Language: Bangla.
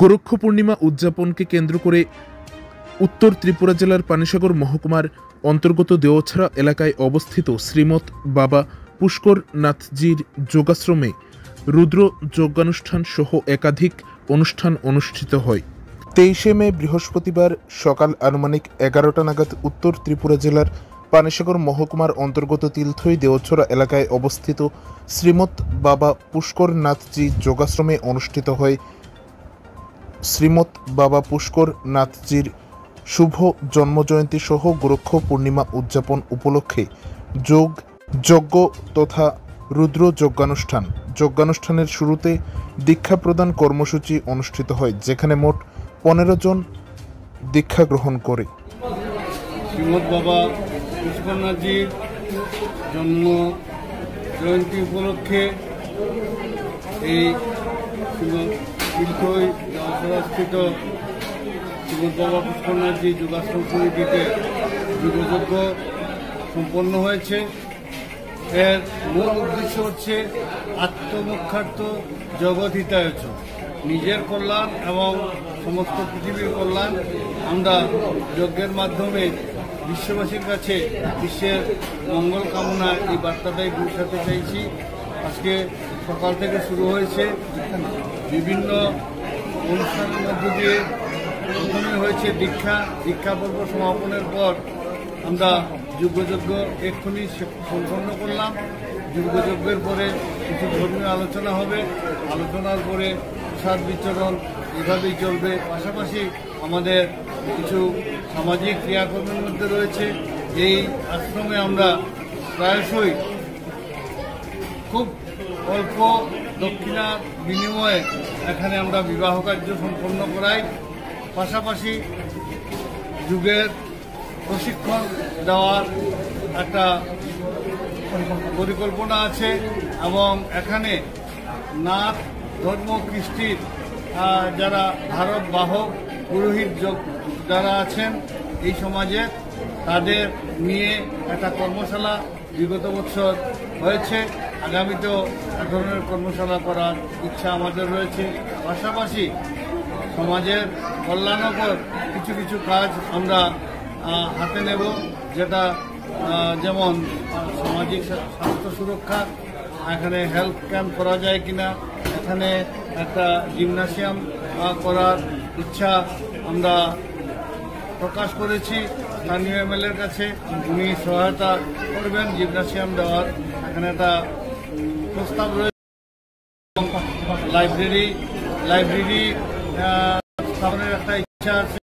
গোরক্ষ পূর্ণিমা উদযাপনকে কেন্দ্র করে উত্তর ত্রিপুরা জেলার পানিসাগর মহকুমার অন্তর্গত দেওছড়া এলাকায় অবস্থিত শ্রীমৎ বাবা পুষ্কর নাথজির যোগাশ্রমে রুদ্র যজ্ঞানুষ্ঠান সহ একাধিক অনুষ্ঠান অনুষ্ঠিত হয়। 23শে মে বৃহস্পতিবার সকাল আনুমানিক 11টা নাগাদ উত্তর ত্রিপুরা জেলার পানিসাগর মহকুমার অন্তর্গত তিলথই দেওছড়া এলাকায় অবস্থিত শ্রীমৎ বাবা পুষ্কর নাথজি যোগাশ্রমে অনুষ্ঠিত হয় শ্রীমৎ বাবা পুষ্কর নাথজির শুভ জন্মজয়ন্তী সহ গোরক্ষ পূর্ণিমা উদযাপন উপলক্ষে যজ্ঞ তথা রুদ্র যজ্ঞানুষ্ঠানের শুরুতে দীক্ষা প্রদান কর্মসূচি অনুষ্ঠিত হয়, যেখানে মোট 15 জন দীক্ষা গ্রহণ করে। শ্রীমৎ বাবা পুষ্কর নাথজির জন্ম জয়ন্তী উপলক্ষে এই তিলথই দেওছড়াস্থিত শ্রীমৎ বাবা পুষ্কর নাথজি যোগাশ্রম সমিতিতে যজ্ঞ সম্পন্ন হয়েছে। এর মূল উদ্দেশ্য হচ্ছে আত্মমুখ্যার্থ জগৎ হিতায়চ, নিজের কল্যাণ এবং সমস্ত পৃথিবীর কল্যাণ। আমরা যজ্ঞের মাধ্যমে বিশ্ববাসীর কাছে বিশ্বের মঙ্গল কামনা এই বার্তাটাই পৌঁছাতে চাইছি। আজকে সকাল থেকে শুরু হয়েছে বিভিন্ন অনুষ্ঠানের মধ্য দিয়ে। প্রথমে হয়েছে দীক্ষা পর্ব সমাপনের পর আমরা যজ্ঞ এক্ষুনি সম্পন্ন করলাম। যজ্ঞের পরে কিছু ধর্মীয় আলোচনা হবে, আলোচনার পরে প্রসাদ বিতরণ এভাবেই চলবে। পাশাপাশি আমাদের কিছু সামাজিক ক্রিয়াকর্মের মধ্যে রয়েছে। এই আশ্রমে আমরা প্রায়শই খুব অল্প দক্ষিণা বিনিময়ে এখানে আমরা বিবাহ কার্য সম্পন্ন করাই। পাশাপাশি যুগের প্রশিক্ষণ দেওয়ার একটা পরিকল্পনা আছে এবং এখানে নাথ ধর্ম কৃষ্টির যারা ধারক বাহক পুরোহিত যারা আছেন এই সমাজে, তাদের নিয়ে একটা কর্মশালা বিগত বছর হয়েছে। আগামীতেও এক ধরনের কর্মশালা করার ইচ্ছা আমাদের রয়েছে। পাশাপাশি সমাজের কল্যাণকর কিছু কাজ আমরা হাতে নেব, যেটা যেমন সামাজিক স্বাস্থ্য সুরক্ষা, এখানে হেলথ ক্যাম্প করা যায় কিনা, এখানে একটা জিমনাসিয়াম করার ইচ্ছা আমরা প্রকাশ করেছি স্থানীয় এমএলএর কাছে। উনি সহায়তা করবেন জিমনাসিয়াম দেওয়ার। এখানে একটা প্রস্তাব রয়েছে। লাইব্রেরি স্থাপনের একটা ইচ্ছা আছে।